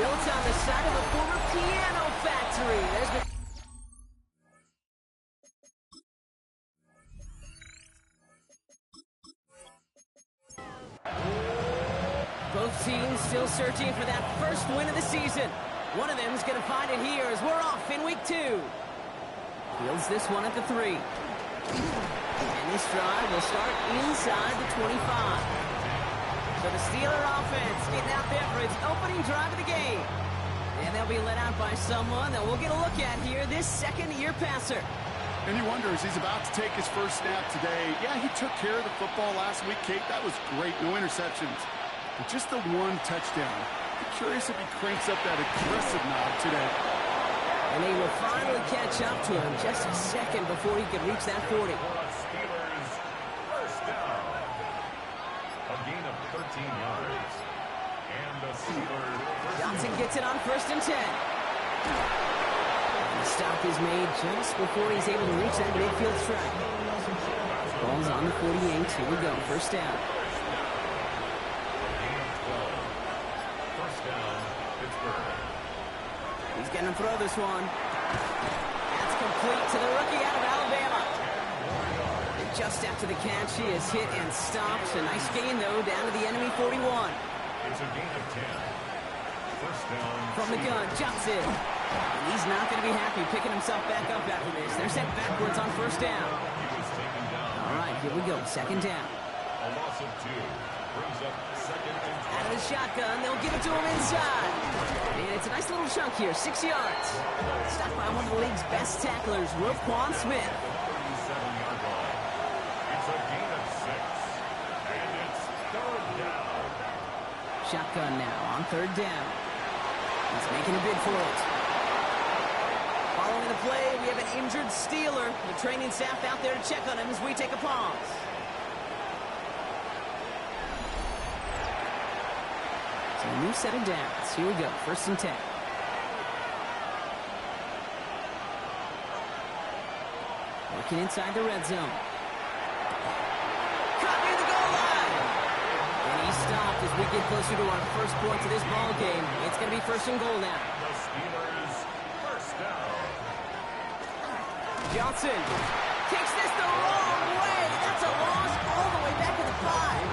Built on the side of a former piano factory. There's been both teams still searching for that first win of the season. One of them is going to find it here as we're off in week 2. Fields this one at the 3. And this drive will start inside the 25. So the Steeler offense getting out there for its opening drive of the game. And they'll be led out by someone that we'll get a look at here, this second-year passer. And you wonder, as he's about to take his first snap today, yeah, he took care of the football last week, Kate. That was great. No interceptions. But just the one touchdown. I'm curious if he cranks up that aggressive knob today. And he will finally catch up to him just a second before he can reach that 40. Steelers first down. A gain of 13 yards. And the Steelers Johnson gets it on 1st and 10. And the stop is made just before he's able to reach that midfield strike. Ball's on the 48. Here we go. First down. He's going to throw this one. That's complete to the rookie out of Alabama. And just after the catch, he is hit and stopped. A nice gain, though, down to the enemy 41. It's a gain of 10. First down. From the gun, Johnson. And he's not going to be happy picking himself back up after this. They're sent backwards on first down. He was taken down. All right, here we go. Second down. A loss of 2. Brings up second and 10. Out of the shotgun, they'll give it to him inside. And it's a nice little chunk here, 6 yards. Stopped by one of the league's best tacklers, Roquan Smith. 37-yard line. It's a gain of 6. And it's third down. Shotgun now on third down. He's making a bid for it. Following the play, we have an injured Steeler. The training staff out there to check on him as we take a pause. So a new set of downs. Here we go, 1st and 10. Working inside the red zone. Caught near the goal line. And he stopped as we get closer to our first point to this ball game. It's going to be 1st and goal now. The Steelers first down. Johnson takes this the wrong way. That's a loss all the way back to the 5.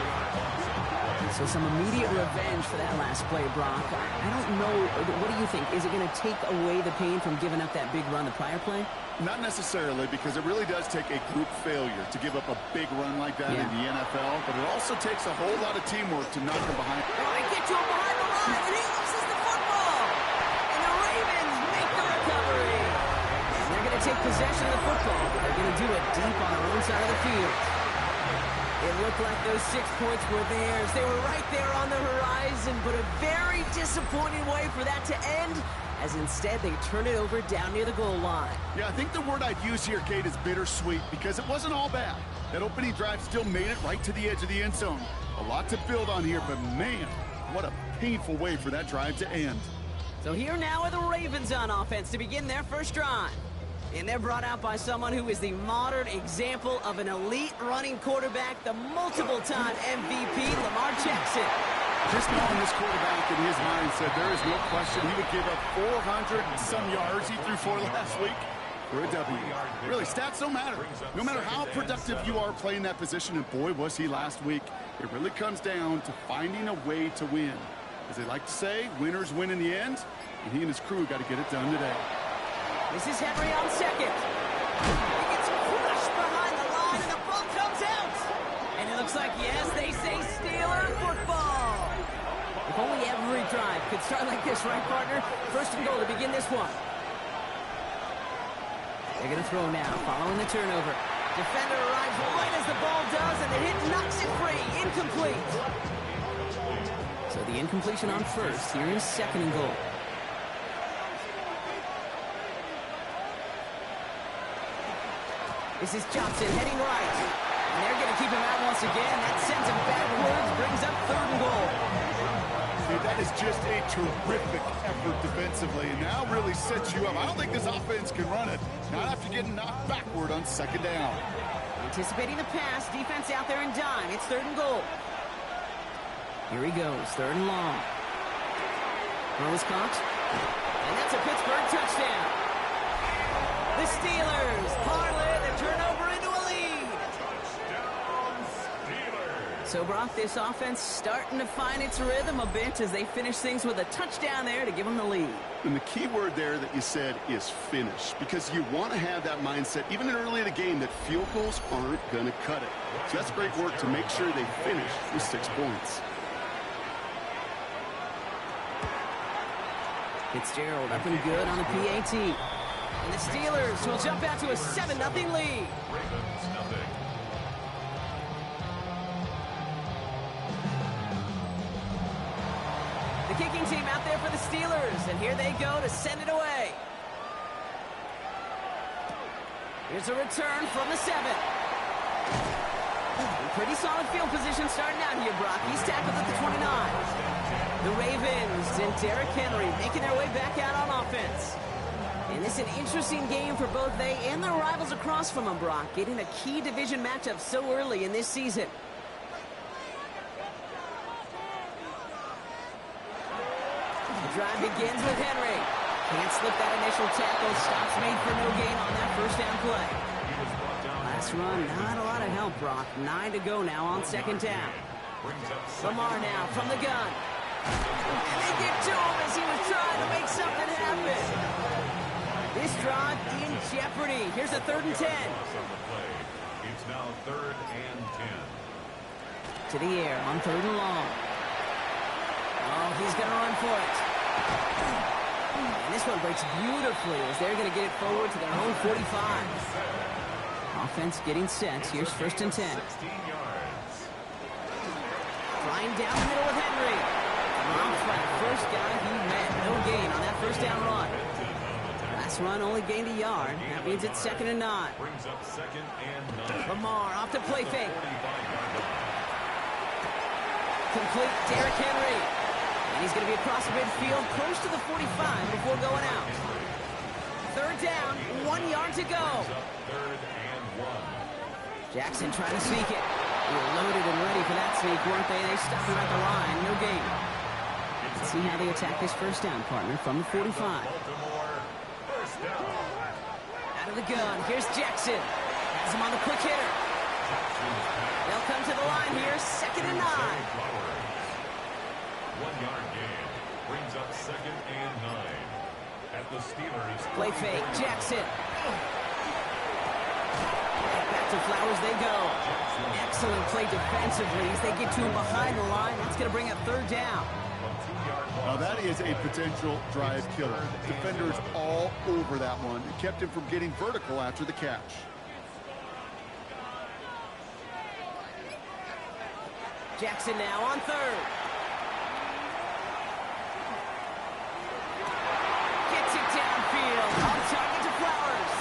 So some immediate revenge for that last play, Brock. I don't know. What do you think? Is it going to take away the pain from giving up that big run the prior play? Not necessarily, because it really does take a group failure to give up a big run like that in the NFL. But it also takes a whole lot of teamwork to knock them behind. Oh, they get to him behind the line, and he loses the football. And the Ravens make the recovery. And they're going to take possession of the football. They're going to do it deep on their own side of the field. It looked like those 6 points were theirs. They were right there on the horizon, but a very disappointing way for that to end, as instead they turn it over down near the goal line. Yeah, I think the word I'd use here, Kate, is bittersweet, because it wasn't all bad. That opening drive still made it right to the edge of the end zone. A lot to build on here, but man, what a painful way for that drive to end. So here now are the Ravens on offense to begin their first drive. And they're brought out by someone who is the modern example of an elite running quarterback, the multiple-time MVP, Lamar Jackson. Just knowing this quarterback in his mindset, there is no question he would give up 400 and some yards he threw for last week for a W. Really, stats don't matter. No matter how productive you are playing that position, and boy, was he last week, it really comes down to finding a way to win. As they like to say, winners win in the end, and he and his crew got to get it done today. This is Henry on second. He gets crushed behind the line, and the ball comes out. And it looks like, yes, they say Steeler football. If only every drive could start like this, right, partner? 1st and goal to begin this one. They're going to throw now, following the turnover. Defender arrives right as the ball does, and the hit knocks it free. Incomplete. So the incompletion on 1st. Here is 2nd and goal. This is Johnson heading right. And they're going to keep him out once again. That sends him backwards, brings up 3rd and goal. Dude, that is just a terrific effort defensively, and now really sets you up. I don't think this offense can run it, not after getting knocked backward on 2nd down. Anticipating the pass, defense out there in dime. It's 3rd and goal. Here he goes, 3rd and long. Throws caught. And that's a Pittsburgh touchdown. The Steelers parlay the turnover into a lead. Touchdown, Steelers. So, Brock, this offense starting to find its rhythm a bit as they finish things with a touchdown there to give them the lead. And the key word there that you said is finish, because you want to have that mindset, even early in the game, that field goals aren't going to cut it. So that's great work to make sure they finish with 6 points. Fitzgerald up and good on the PAT. And the Steelers will jump out to a 7-0 lead. Ravens, nothing. The kicking team out there for the Steelers, and here they go to send it away. Here's a return from the 7. Pretty solid field position starting out here, Brock. He's tackled at the 29. The Ravens and Derrick Henry making their way back out on offense. And this is an interesting game for both they and their rivals across from them, Brock, getting a key division matchup so early in this season. The drive begins with Henry. Can't slip that initial tackle. Stops made for no gain on that first down play. Last run, not a lot of help, Brock. 9 to go now on second down. Lamar now from the gun. And they get to him as he was trying to make something happen. This drive in jeopardy. Here's a 3rd and 10. It's now 3rd and 10. To the air on 3rd and long. Oh, he's going to run for it. And this one breaks beautifully as they're going to get it forward to their own 45. Offense getting set. Here's 1st and 10. 16 yards. Flying down the middle with Henry. Off by the first guy he met. No gain on that first down run. Last run only gained a yard. That means it's 2nd and 9. Brings up 2nd and 9. Lamar off to play fake. 45-yard line. Complete Derrick Henry. And he's going to be across the midfield close to the 45 before going out. 3rd down, 1 yard to go. 3rd and 1. Jackson trying to sneak it. They were loaded and ready for that sneak, weren't they? They stopped him at the line. No gain. Let's see how they attack this first down, partner, from the 45. Baltimore, first down. Out of the gun. Here's Jackson. Has him on the quick hitter. They'll come to the line here. 2nd and 9. 1-yard gain. Brings up 2nd and 9. At the Steelers. Play fake. Jackson. Back to Flowers they go. Excellent play defensively as they get to him behind the line. That's going to bring up 3rd down. Now that is a potential drive killer. Defenders all over that one. It kept him from getting vertical after the catch. Jackson now on 3rd. Gets it downfield. On target to Flowers.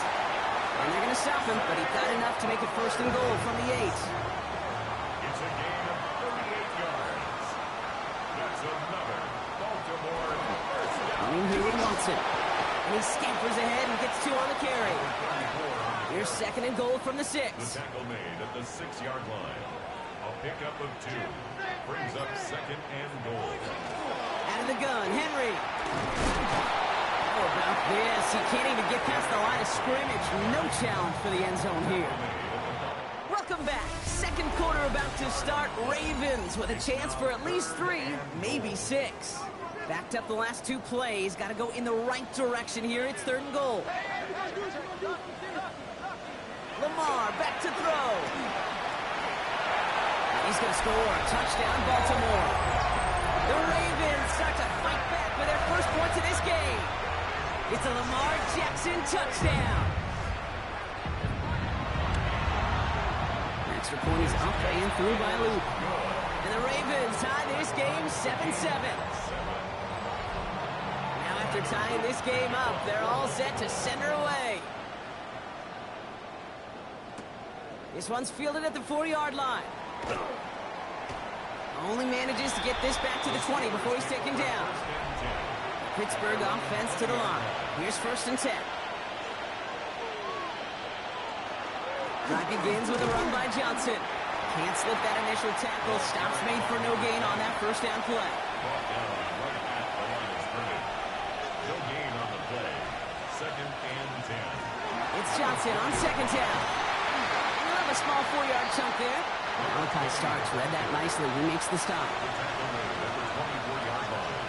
And they're going to stop him, but he got enough to make it 1st and goal from the 8. It's a gain of 38 yards. That's another Baltimore first down. I mean, Hewitt wants it. And he scampers ahead and gets 2 on the carry. Here's 2nd and goal from the 6. The tackle made at the 6-yard line. A pickup of 2. Brings up 2nd and goal. Out of the gun, Henry. How about this? He can't even get past the line of scrimmage. No challenge for the end zone here. Welcome back. 2nd quarter about to start. Ravens with a chance for at least 3, maybe 6. Backed up the last 2 plays. Got to go in the right direction here. It's 3rd and goal. Lamar back to throw. He's going to score. Touchdown, Baltimore. The Ravens start to fight back for their first points of this game. It's a Lamar Jackson touchdown. Extra point is up and through by Luke. And the Ravens tie this game 7-7. Now after tying this game up, they're all set to send her away. This one's fielded at the 4-yard line. Only manages to get this back to the 20 before he's taken down. Pittsburgh offense to the line. Here's 1st and 10. Drive begins with a run by Johnson. Can't slip that initial tackle. Stops made for no gain on that first down play. second and 10. It's Johnson on second down. We'll have a small 4-yard chunk there. Malachi Starks read that nicely. He makes the stop. Tackle made at the 24-yard line.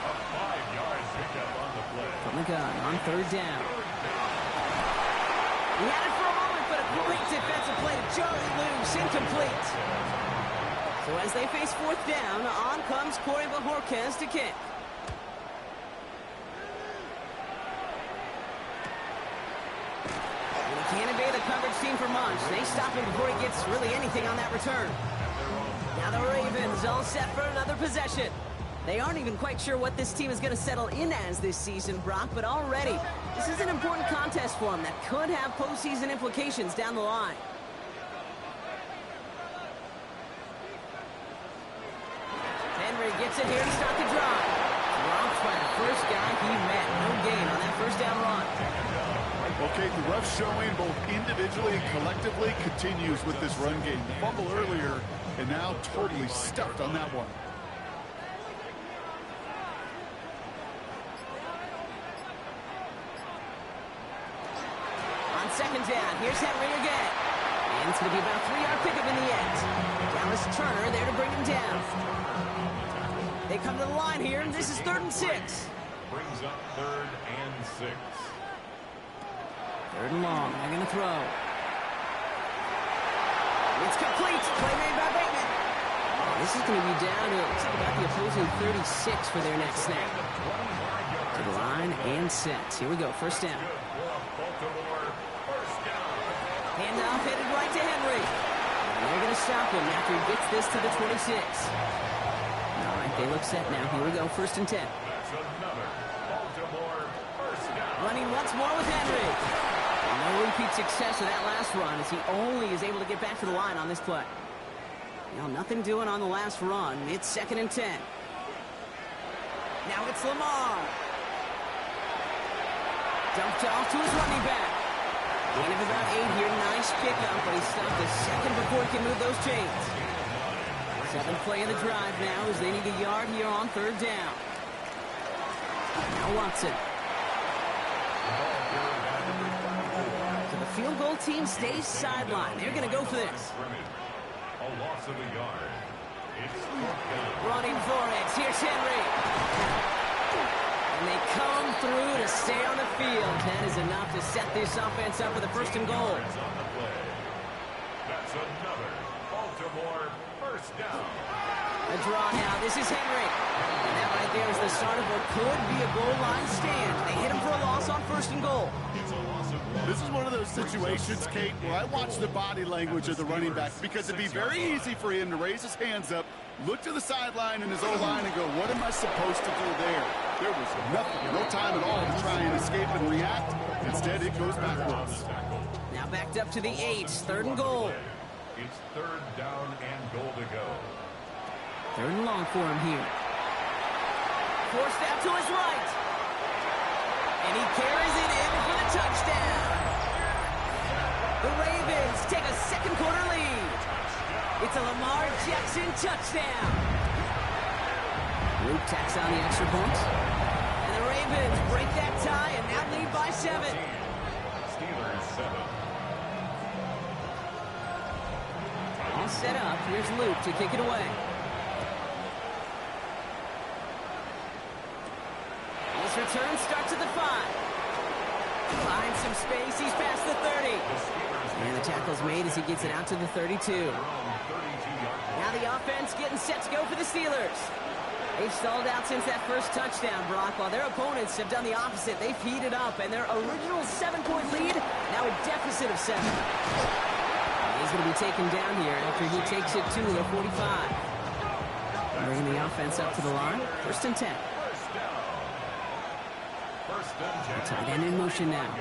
A 5-yard pickup on the play. From the gun on third down. He had it for a moment, but a great defensive play to Charlie Loose, incomplete. So as they face fourth down, on comes Corey Bojorquez to kick. And he can't evade the coverage team for much. They stop him before he gets really anything on that return. Now the Ravens all set for another possession. They aren't even quite sure what this team is going to settle in as this season, Brock, but already this is an important contest for them that could have postseason implications down the line. Henry gets it here to start the drive. Dropped by the first guy he met. No gain on that first down run. Okay, the rough showing both individually and collectively continues with this run game. The fumble earlier and now totally stuck on that one. On second down, here's Henry again. And it's going to be about a 3-yard pickup in the end. Dallas Turner there to bring him down. They come to the line here, and this is 3rd and 6. Brings up 3rd and 6. 3rd and long, they're going to throw. It's complete. Play made by Bateman. This is going to be down to about the opposing 36 for their next snap. To the line and set. Here we go, first down. Handoff headed right to Henry. And they're going to stop him after he gets this to the 26. All right, they look set now. Here we go, 1st and 10. That's another Baltimore first down. Running once more with Henry. No repeat success of that last run as he only is able to get back to the line on this play. Now, nothing doing on the last run. It's 2nd and 10. Now it's Lamar. Dumped off to his running back. Gain of about 8 here. Nice pickup, but he stopped a second before he can move those chains. 7th play of the drive now as they need a yard here on 3rd down. Now Watson. So the field goal team stays sidelined. They're going to go for this. A loss of a yard. It's 4th down. Running for it. Here's Henry. And they come through to stay on the field. That is enough to set this offense up with a 1st and goal. On the play. That's another Baltimore first down. A draw now. This is Henry. And that right there is the start of what could be a goal line stand. They hit him for a loss on 1st and goal. It's a loss of one. This is one of those situations, Kate, where I watch the body language of the running back because it'd be very easy for him to raise his hands up, look to the sideline in his O-line and go, what am I supposed to do there? There was nothing, no time at all to try and escape and react. Instead, it goes backwards. Now backed up to the 8. 3rd and goal. It's 3rd down and goal to go. 3rd and long for him here. Forced out to his right. And he carries it in for the touchdown. The Ravens take a second quarter lead. It's a Lamar Jackson touchdown. Luke tacks on the extra point. And the Ravens break that tie and now lead by 7. Steelers 7. All set up. Here's Luke to kick it away. This return starts at the 5. Finds some space. He's past the 30. And the tackle's made as he gets it out to the 32. Now the offense getting set to go for the Steelers. They've stalled out since that first touchdown, Brock, while their opponents have done the opposite. They've heated up, and their original 7-point lead, now a deficit of 7. He's going to be taken down here after he takes it to the 45. Bringing the offense up to the line. 1st and 10. The tight end in motion now.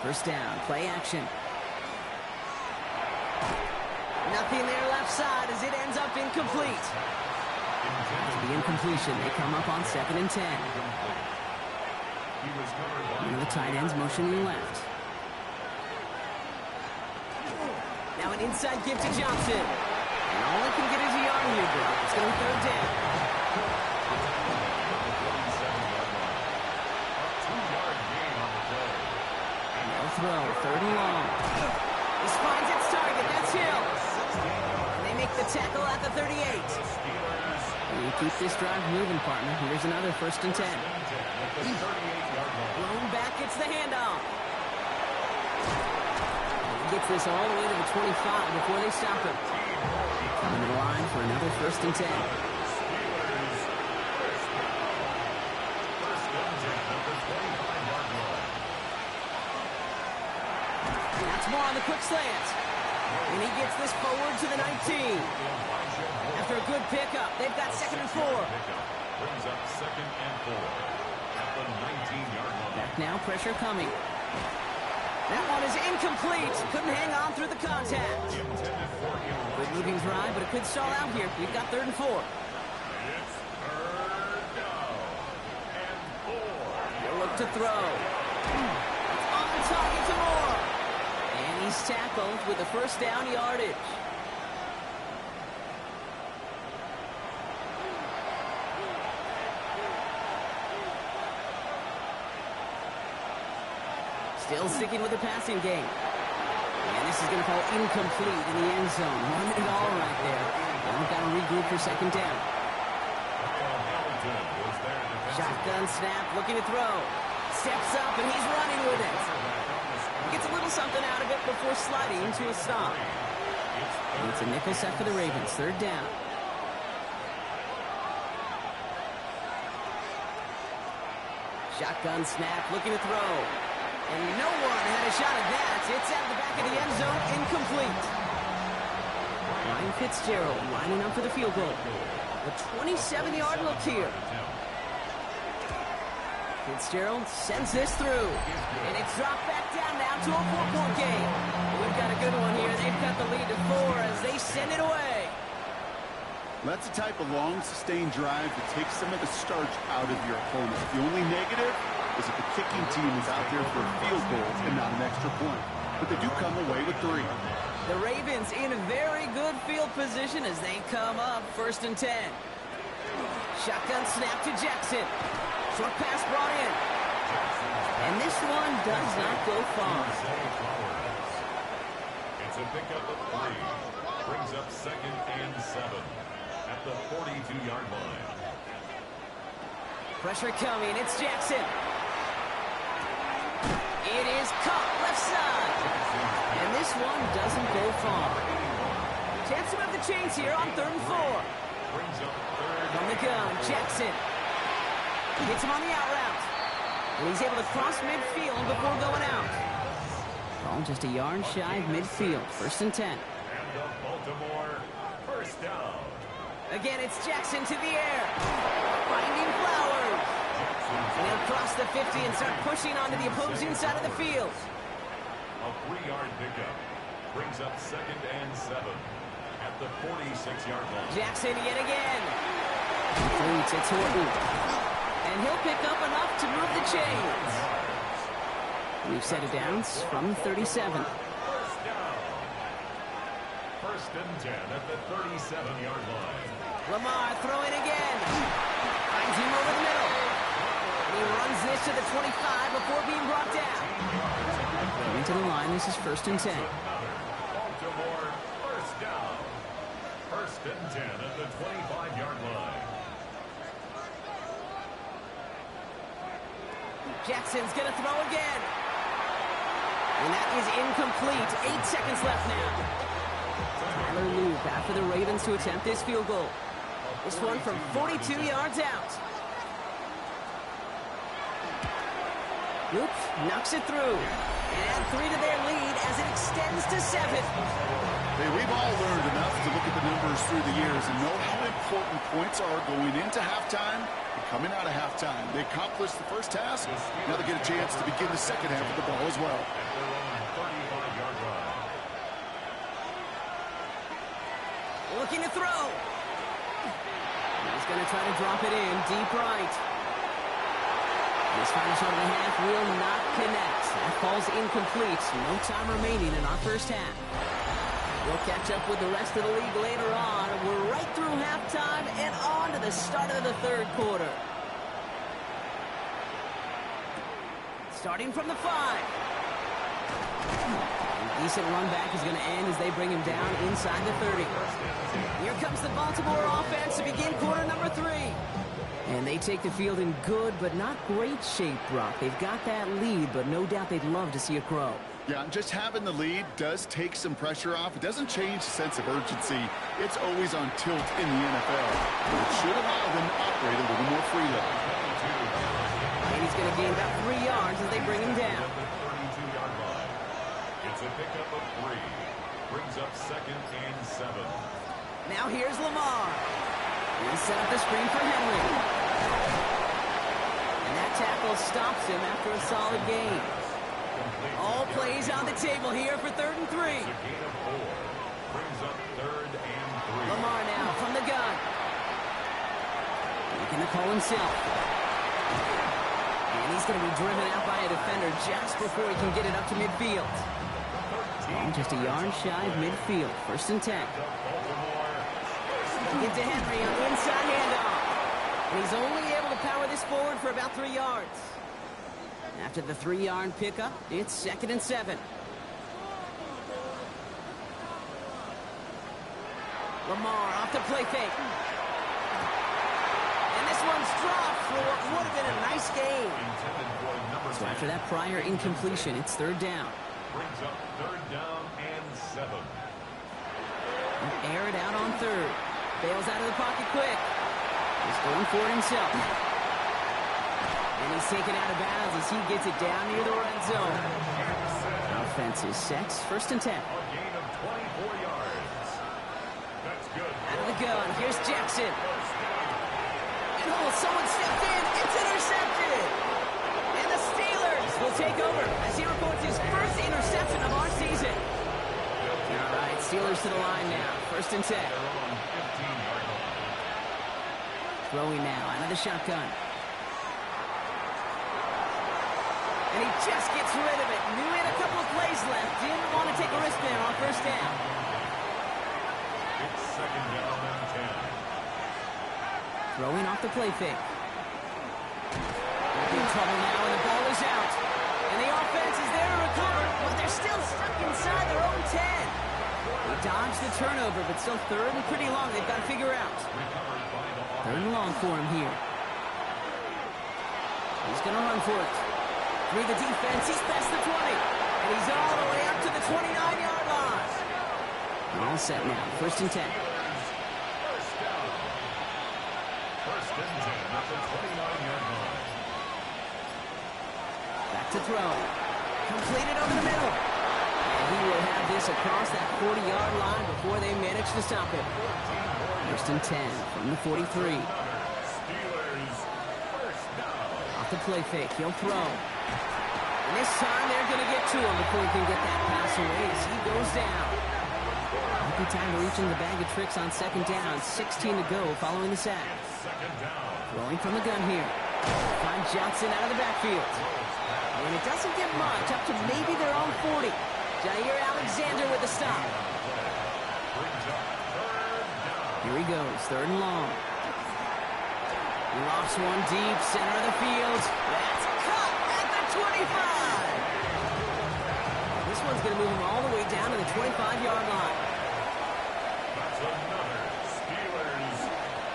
1st down, play action. Nothing there left side as it ends up incomplete. After the incompletion, they come up on 2nd and 10. One of the tight ends motioning left. Now an inside give to Johnson. And all he can get is a yard here, bro. It's going to be 3rd down. throw, 3rd and long. This finds its target, that's Hill. And they make the tackle at the 38. You keep this drive moving, partner. Here's another 1st and 10. Blown back gets the handoff. He gets this all the way to the 25 before they stop him. Coming to the line for another 1st and 10. That's more on the quick slant. And he gets this forward to the 19. After a good pickup, they've got 2nd and 4. Brings up 2nd and 4 at the 19-yard line. Back now, pressure coming. That one is incomplete. Couldn't hang on through the contact. Good moving drive, but it could stall out here. We've got 3rd and 4. It's 3rd down and 4. He'll look to throw. It's on the target to Moore. And he's tackled with the 1st down yardage. Still sticking with the passing game. And this is going to fall incomplete in the end zone. Wanted it all right there. Now we've got to regroup for 2nd down. Shotgun snap, looking to throw. Steps up, and he's running with it. Gets a little something out of it before sliding to a stop. And it's a nickel set for the Ravens. 3rd down. Shotgun snap, looking to throw. And no one had a shot at that. It's out of the back of the end zone, incomplete. Ryan Fitzgerald lining up for the field goal. A 27-yard look here. Fitzgerald sends this through. And it's dropped back down now to a 4-point game. We've got a good one here. They've got the lead to 4 as they send it away. That's the type of long, sustained drive that takes some of the starch out of your opponent. The only negative is if the kicking team is out there for a field goal and not an extra point. But they do come away with 3. The Ravens in a very good field position as they come up 1st and 10. Shotgun snap to Jackson. Short pass brought in. And this one does not go far. It's a pickup of 3. Brings up 2nd and 7 at the 42-yard line. Pressure coming. It's Jackson. It is caught left side. And this one doesn't go far. Chance to move the chains here on 3rd and 4. From the gun, Jackson. Hits him on the out route. And he's able to cross midfield before going out. Ball just a yard shy of midfield. 1st and 10. And the Baltimore 1st down. Again, it's Jackson to the air. Finding Flowers. And he'll cross the 50 and start pushing onto the opposing side of the field. A 3-yard pickup. Brings up 2nd and 7 at the 46-yard line. Jackson yet again. Completes it to Horton. And he'll pick up enough to move the chains. We've set it down from 37. 1st down. 1st and 10 at the 37-yard line. Lamar throwing again. Finds him over the middle. And he runs this to the 25 before being brought down. Going to the line, this is 1st and 10. Baltimore 1st down. 1st and 10 at the 25-yard line. Jackson's going to throw again. And that is incomplete. 8 seconds left now. Tyler Loop after the Ravens to attempt this field goal. This one from 42 yards out. Loop knocks it through. And add 3 to their lead as it extends to 7. Hey, we've all learned enough to look at the numbers through the years and know how important points are going into halftime and coming out of halftime. They accomplished the first task. Now they get a chance to begin the second half of the ball as well. Looking to throw. He's going to try to drop it in deep right. This final shot of the half will not connect. That falls incomplete. No time remaining in our first half. We'll catch up with the rest of the league later on. We're right through halftime and on to the start of the 3rd quarter. Starting from the 5. Decent run back is going to end as they bring him down inside the 30. Here comes the Baltimore offense to begin quarter number 3. And they take the field in good but not great shape, Brock. They've got that lead, but no doubt they'd love to see it grow. Yeah, just having the lead does take some pressure off. It doesn't change the sense of urgency. It's always on tilt in the NFL. But it should allow them to operate a little more freely. And he's going to gain about 3 yards as they bring him down. It's a pickup of 3. Brings up 2nd and 7. Now here's Lamar. He set up the screen for Henry. And that tackle stops him after a solid gain. All plays on the table here for 3rd and 3. It's a gain of 4. Brings up 3rd and 3. Lamar now from the gun. Making the call himself. And he's going to be driven out by a defender just before he can get it up to midfield. And just a yard shy of midfield. 1st and 10. Get to Henry on the inside handoff. And he's only able to power this forward for about 3 yards. After the 3-yard pickup, it's 2nd and 7. Lamar off the play fake. And this one's dropped for what would have been a nice gain. So after that prior incompletion, it's 3rd down. Brings up 3rd down and 7. Air it out on 3rd. Bails out of the pocket quick. He's going for it himself. And he's taken out of bounds as he gets it down near the red zone. Offense is set. 1st and 10. A gain of 24 yards. That's good. Out of the gun. Here's Jackson. And someone stepped in. It's intercepted. And the Steelers will take over as he reports his first interception of our season. All right, Steelers to the line now. 1st and 10. Throwing now out of the shotgun. And he just gets rid of it. Knew he had a couple of plays left. Didn't want to take a risk there on 1st down. It's 2nd down and 10. Throwing off the play fake. They're in trouble now, and the ball is out. And the offense is there to recover, but they're still stuck inside their own 10. They dodged the turnover, but still 3rd and pretty long. They've got to figure out. 3rd and long for him here. He's going to run for it. Through the defense, he's past the 20. And he's all the way up to the 29-yard line. All set now. 1st and 10. First and 10 at the 29-yard line. Back to throw. Completed over the middle. And he will have this across that 40-yard line before they manage to stop it. 1st and 10 from the 43. Steelers first down. Off the play fake. He'll throw. And this time they're going to get to him before he can get that pass away as he goes down. Happy time to reach in the bag of tricks on 2nd down. 16 to go following the sack. 2nd down. Throwing from the gun here. Find Johnson out of the backfield. And it doesn't get much, up to maybe their own 40. Jair Alexander with the stop. Here he goes, 3rd and long. He lofts one deep, center of the field. That's cut at the 25. This one's going to move him all the way down to the 25-yard line. That's another Steelers.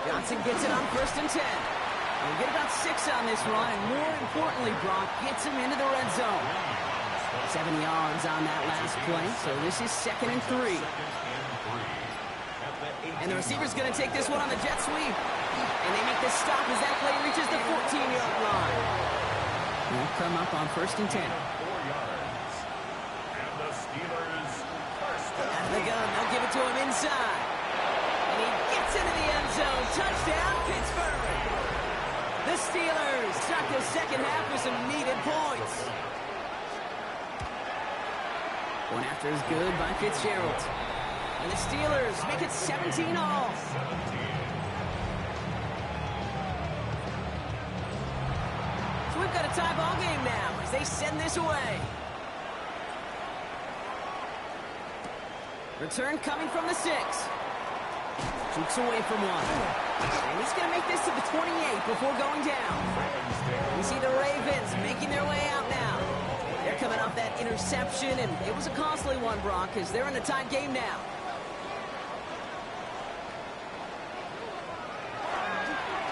Johnson gets it on 1st and 10. He'll get about 6 on this run, and more importantly, Brock gets him into the red zone. 7 yards on that last play, so this is 2nd and 3. And the receiver's going to take this one on the jet sweep. And they make the stop as that play reaches the 14-yard line. They'll come up on 1st and 10. 4 yards. And the Steelers first down. Out of the gun, they'll give it to him inside. And he gets into the end zone. Touchdown, Pittsburgh. The Steelers start the second half with some needed points. One after is good by Fitzgerald. And the Steelers make it 17 all. So we've got a tie ball game now as they send this away. Return coming from the 6. Jukes away from one. And he's going to make this to the 28 before going down. We see the Ravens making their way out now. They're coming off that interception, and it was a costly one, Brock, because they're in a tight game now.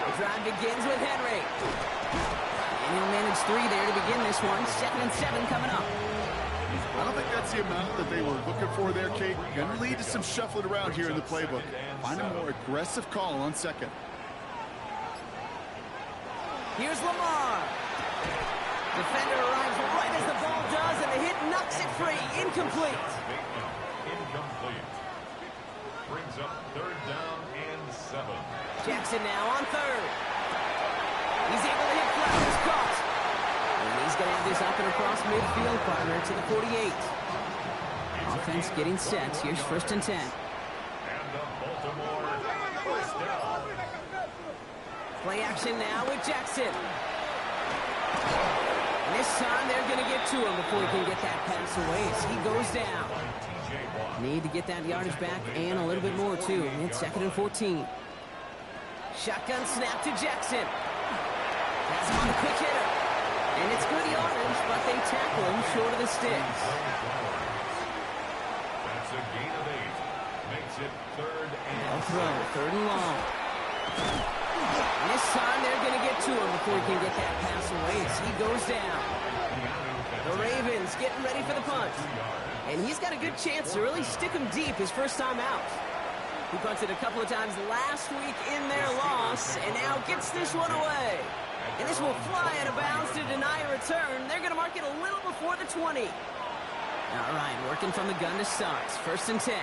The drive begins with Henry. And he'll manage 3 there to begin this one. 2nd and 7 coming up. I don't think that's the amount that they were looking for there, Kate. Going to lead to some shuffling around here in the playbook. Find a more aggressive call on 2nd. Here's Lamar. Defender arrives right as the ball does, and the hit knocks it free. Incomplete. Incomplete. Brings up 3rd down and 7. Jackson now on 3rd. He's able to hit Flowers, caught. And he's going to have this up and across midfield, partner, to the 48. Offense getting set. Here's 1st and 10. And the Baltimore first down. Play action now with Jackson. And this time they're going to get to him before he can get that pass away as he goes down. Need to get that yardage back and a little bit more, too. It's 2nd and 14. Shotgun snap to Jackson. Has him on the quick hitter. And it's good yardage, but they tackle him short of the sticks. That's a gain of 8. Makes it 3rd and They'll throw, 3rd and long. And this time they're going to get to him before he can get that pass away as he goes down. The Ravens getting ready for the punt. And he's got a good chance to really stick him deep his first time out. He punted a couple of times last week in their loss, and now gets this one away. And this will fly out of bounds to deny a return. They're going to mark it a little before the 20. All right, working from the gun to start. 1st and 10.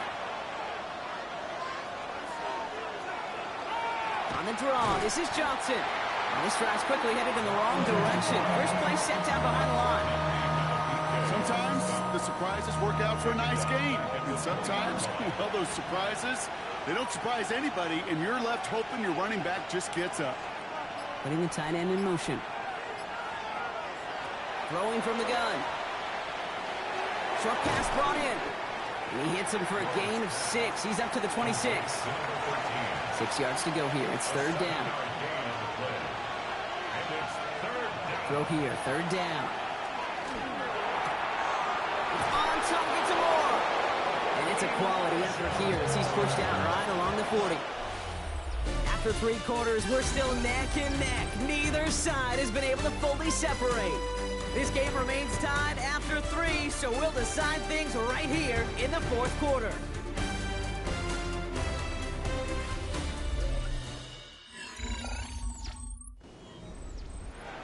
On the draw, this is Johnson. And this drive's quickly headed in the wrong direction. First play set down behind the line. Sometimes the surprises work out for a nice game. And sometimes, well, those surprises, they don't surprise anybody, and you're left hoping your running back just gets up. Putting the tight end in motion. Throwing from the gun. Short pass brought in. And he hits him for a gain of 6. He's up to the 26. 6 yards to go here. It's 3rd down. Throw here, 3rd down. On top, gets him more. And it's a quality effort here as he's pushed out right along the 40. After 3 quarters, we're still neck and neck. Neither side has been able to fully separate. This game remains tied after 3, so we'll decide things right here in the 4th quarter.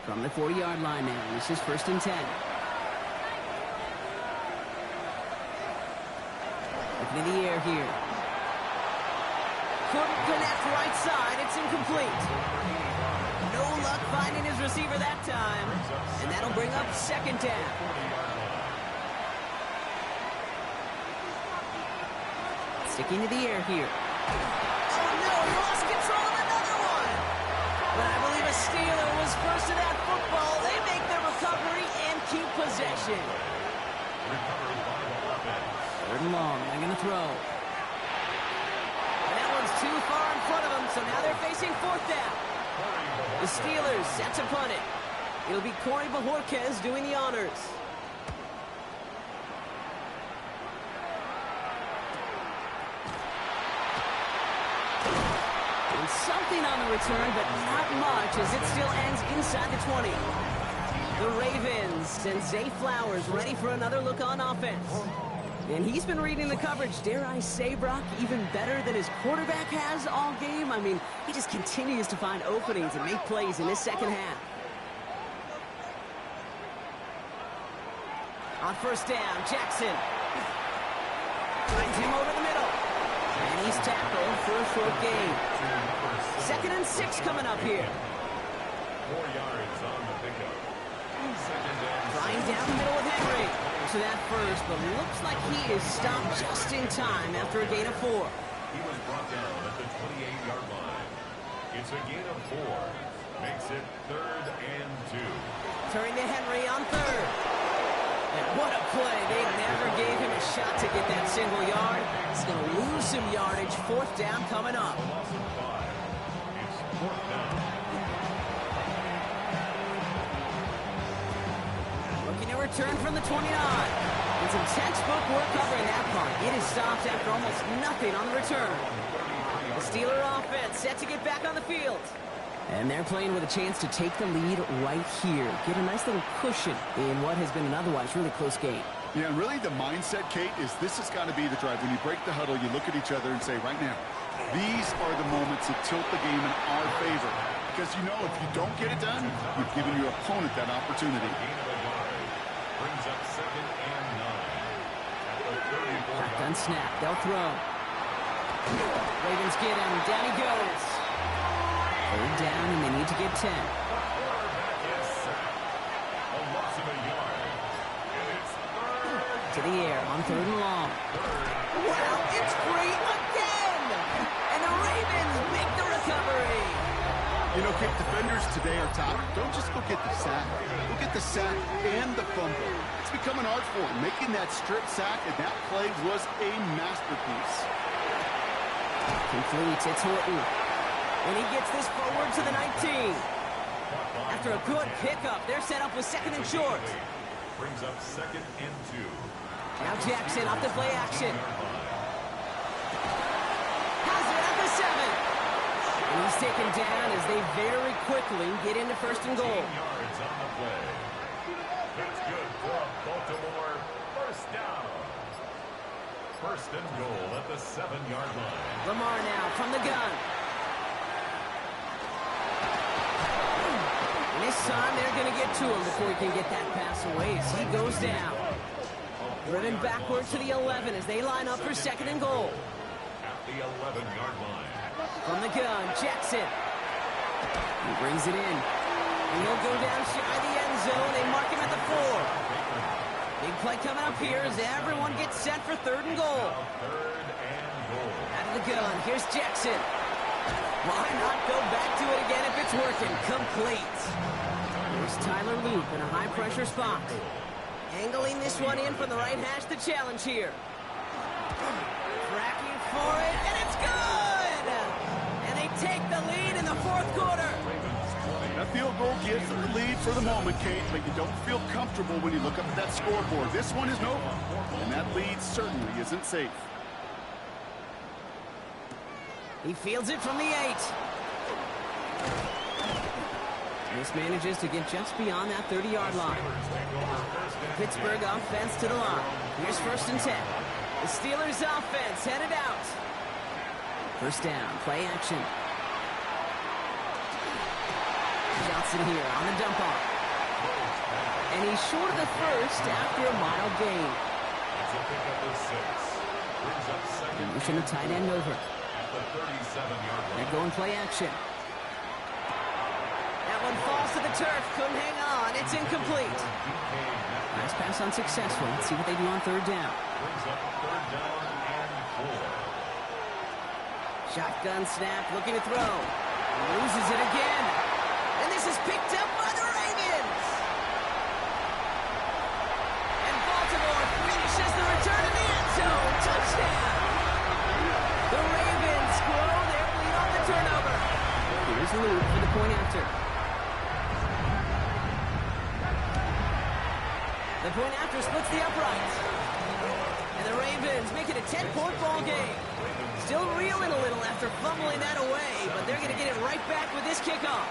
From the 40-yard line now, this is 1st and 10. Looking in the air here. Couldn't connect right side. It's incomplete. No luck finding his receiver that time. And that'll bring up 2nd down. Sticking to the air here. Oh, no, he lost control of another one. But I believe a Steeler was first to that football. They make the recovery and keep possession. 3rd and long. They're going to throw. And that one's too far in front of them, so now they're facing 4th down. The Steelers set to punt it. It'll be Corey Bojorquez doing the honors. And something on the return, but not much, as it still ends inside the 20. The Ravens send Zay Flowers ready for another look on offense. And he's been reading the coverage, dare I say, Brock, even better than his quarterback has all game. I mean, he just continues to find openings and make plays in this 2nd half. On 1st down, Jackson finds him over the middle. And he's tackled for a short gain. 2nd and 6 coming up here. 4 yards on the pickup. Flying down the middle with Henry. To that first, but looks like he is stopped just in time after a gain of 4. He was brought down at the 28-yard line. It's a gain of 4. Makes it 3rd and 2. Turning to Henry on 3rd. And what a play. They never gave him a shot to get that single yard. He's going to lose some yardage. 4th down coming up. Loss of 5. It's 4th down. Looking a return from the 29. And some textbook work covering that part. It is stopped after almost nothing on the return. The Steeler offense set to get back on the field. And they're playing with a chance to take the lead right here. Get a nice little cushion in what has been an otherwise really close game. Yeah, and really the mindset, Kate, is this has got to be the drive. When you break the huddle, you look at each other and say, right now, these are the moments that tilt the game in our favor. Because you know if you don't get it done, you've given your opponent that opportunity. Brings up 2nd and 9. Shotgun snap. They'll throw. Ravens get him. Down he goes. Third down, and they need to get 10. Quarterback is sacked. A loss of a yard. And it's third. To the air on 3rd and long. Wow, it's free again! And the Ravens make the recovery. You know, Kate, defenders today are top. Don't just go get the sack. Go get the sack and the fumble. It's become an art form. Making that strip sack, and that play was a masterpiece. Completes. It's Horton. And he gets this forward to the 19. After a good pickup, they're set up with 2nd and short. Brings up 2nd and 2. Now Jackson off the play action. Has it at the 7. And he's taken down as they very quickly get into 1st and goal. Yards on the play. That's good for a Baltimore first down. 1st and goal at the 7-yard line. Lamar now from the gun. And this time they're going to get to him before he can get that pass away as he goes down. Driven backward to the 11 as they line up for 2nd and goal. At the 11-yard line. From the gun, Jackson. He brings it in. And he'll go down shy of the end zone. They mark him at the 4. Big play coming up here as everyone gets set for 3rd and goal. 3rd and goal. Out of the gun, here's Jackson. Why not go back to it again if it's working? Complete. Here's Tyler Loop in a high-pressure spot. Angling this one in from the right hash to challenge here. Tracking for it, and it's good! And they take the lead in the 4th quarter. That field goal gives them the lead for the moment, Kate, but you don't feel comfortable when you look up at that scoreboard. This one isn't over, and that lead certainly isn't safe. He fields it from the 8. Mismanages to get just beyond that 30-yard line. Pittsburgh offense to the line. Here's 1st and 10. The Steelers offense headed out. 1st down, play action. Johnson here on the dump off. And he's short of the 1st after a mild gain. It's a pickup of 6. Brings up 2nd. Motion the tight end over. At the 37-yard line. They're going play action. That one falls to the turf. Couldn't hang on. It's incomplete. Nice pass unsuccessful. Let's see what they do on 3rd down. Brings up 3rd down and 4. Shotgun snap, looking to throw. Loses it again. And this is picked up by the Ravens. And Baltimore finishes the return in the end zone. Touchdown. The Ravens grow their lead on the turnover. Here's Luke for the point after. The point after splits the uprights. And the Ravens make it a 10-point ball game. Still reeling a little after fumbling that away, but they're going to get it right back with this kickoff.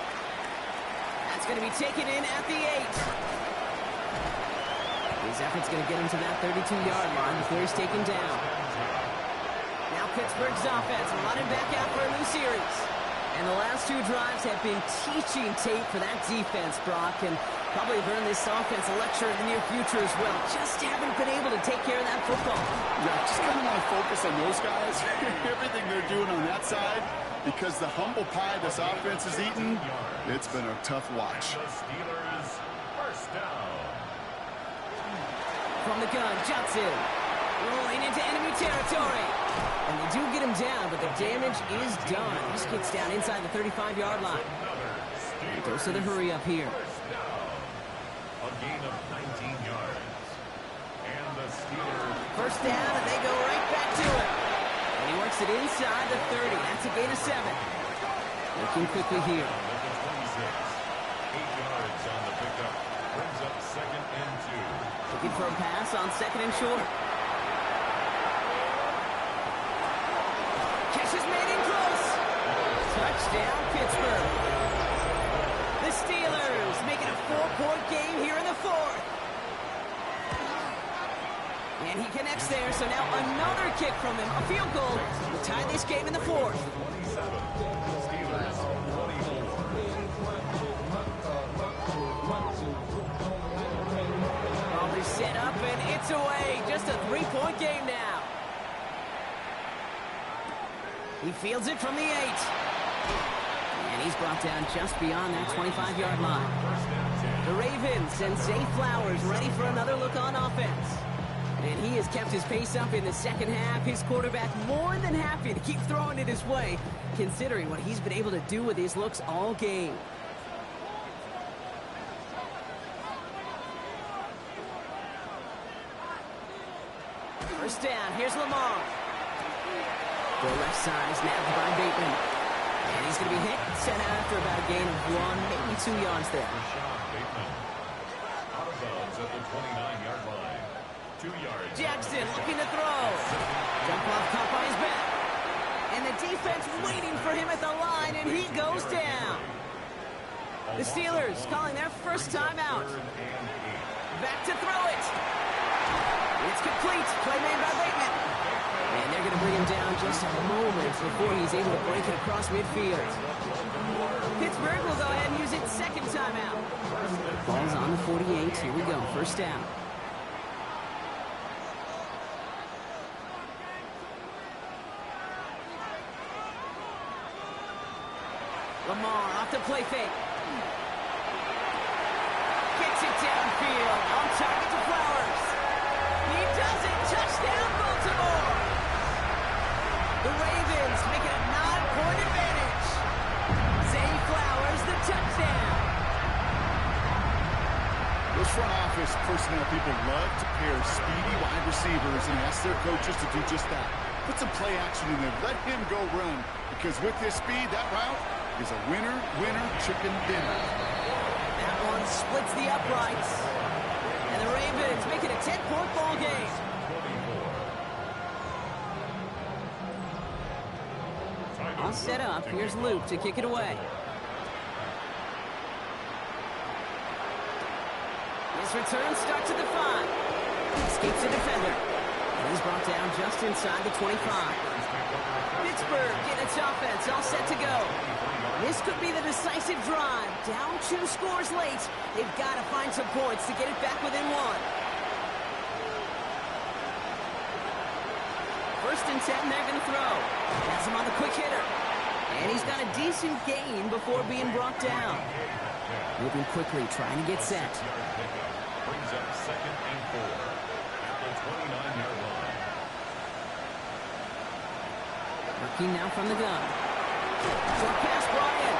That's going to be taken in at the 8. His effort's going to get him to that 32-yard line before he's taken down. Now Pittsburgh's offense running back out for a new series. And the last 2 drives have been teaching tape for that defense, Brock, and probably have earned this offense a lecture in the near future as well. Just haven't been able to take care of that football. Yeah, just kind of want to focus on those guys, everything they're doing on that side, because the humble pie this offense is eating, it's been a tough watch. The Steelers first down. From the gun, Johnson rolling into enemy territory. And they do get him down, but the damage is done. This gets down inside the 35-yard line. He goes to the hurry up here. First down. A gain of 19 yards. And the Steelers. First down, and they go right back to it. And he works it inside the 30. That's a gain of 7. Looking quickly here. At the 26. 8 yards on the pickup. Brings up 2nd and 2. Looking for a pass on 2nd and short. Catch is made in close. Touchdown, Pittsburgh. The Steelers making a 4-point game here in the 4th. And he connects there, so now another kick from him. A field goal will tie this game in the 4th. 27. Steelers 24. Ball is set up, and it's away. Just a 3-point game now. He fields it from the 8. And he's brought down just beyond that 25-yard line. The Ravens send Zay Flowers ready for another look on offense. And he has kept his pace up in the second half. His quarterback more than happy to keep throwing it his way, considering what he's been able to do with his looks all game. First down, here's Lamar. The left side is nabbed by Bateman. And he's going to be hit and sent out after about a gain of 1, maybe 2 yards there. Rashad Bateman out of bounds at the 29-yard line. 2 yards. Jackson looking to throw. Jump off caught by his back. And the defense waiting for him at the line, and he goes down. The Steelers calling their first timeout. Back to throw it. It's complete. Play made by Bateman. And they're going to bring him down just a moment before he's able to break it across midfield. Pittsburgh will go ahead and use its second timeout. Ball's on the 48. Here we go. First down. Lamar off the play fake. Gets it downfield. On target to Flowers. He does it. Touchdown, Baltimore. The Ravens make it a 9-point advantage. Zay Flowers, the touchdown. Those front office personnel people love to pair speedy wide receivers and ask their coaches to do just that. Put some play action in there. Let him go run. Because with his speed, that route is a winner, chicken dinner. That one splits the uprights. And the Ravens make it a 10-point ball game. All set up. Here's Luke to kick it away. His return starts at the 5. Escapes the defender. And he's brought down just inside the 25. Pittsburgh getting its offense all set to go. This could be the decisive drive. Down 2 scores late. They've got to find some points to get it back within 1. First and 10, they're going to throw. Has him on the quick hitter. And he's got a decent gain before being brought down. Moving quickly, trying to get set. Brings up 2nd and 4 at the 29-yard line. Working now from the gun. Short pass brought in.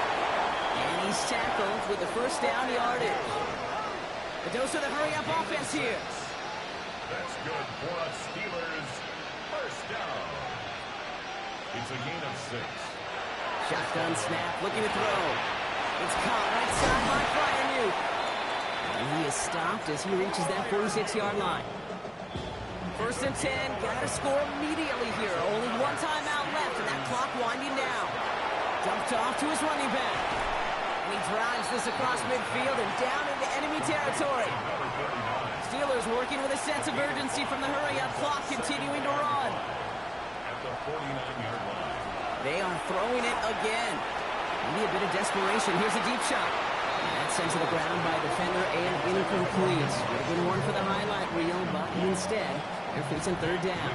And he's tackled with the first down yardage. The dose of the hurry-up offense here. That's good for us Steelers. First down. It's a gain of 6. Shotgun snap, looking to throw. It's caught right side by Freiermuth. And he is stopped as he reaches that 46-yard line. First and 10, got to score immediately here. Only 1 timeout left, and that clock winding down. Dumped off to his running back. And he drives this across midfield and down into enemy territory. Steelers working with a sense of urgency from the hurry-up clock, continuing to run. At the 49-yard line. They are throwing it again. Maybe a bit of desperation. Here's a deep shot. And that's sent to the ground by a defender and incomplete. Would have been one for the highlight reel, but instead, they're facing third down.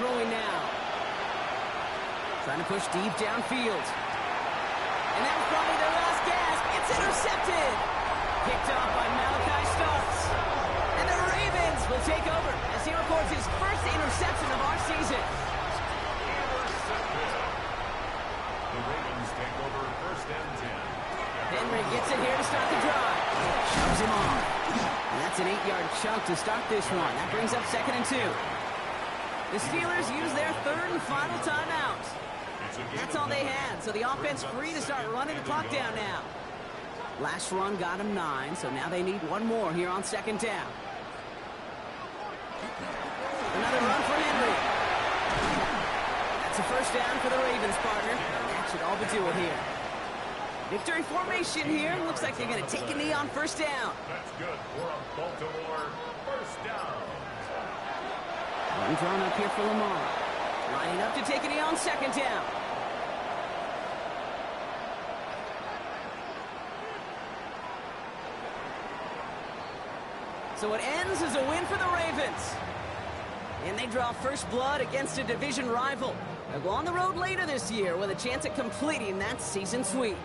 Throwing now. Trying to push deep downfield. And that was probably their last gasp. It's intercepted. Picked off by Malachi Starks. And the Ravens will take over as he records his first interception of our season. The Ravens take over first and 10. Henry gets it here to start the drive. Shoves him off. And that's an 8-yard chunk to start this one. That brings up 2nd and 2. The Steelers use their third and final timeout. That's all they had, so the offense free to start running the clock down now. Last run got them 9, so now they need one more here on second down. Another run for Henry. That's a first down for the Ravens, partner. That should all but do it here. Victory formation here. Looks like they're going to take a knee on first down. That's good for a Baltimore first down. Run drawn up here for Lamar. Lining up to take a knee on second down. So it ends as a win for the Ravens. And they draw first blood against a division rival. They'll go on the road later this year with a chance at completing that season sweep.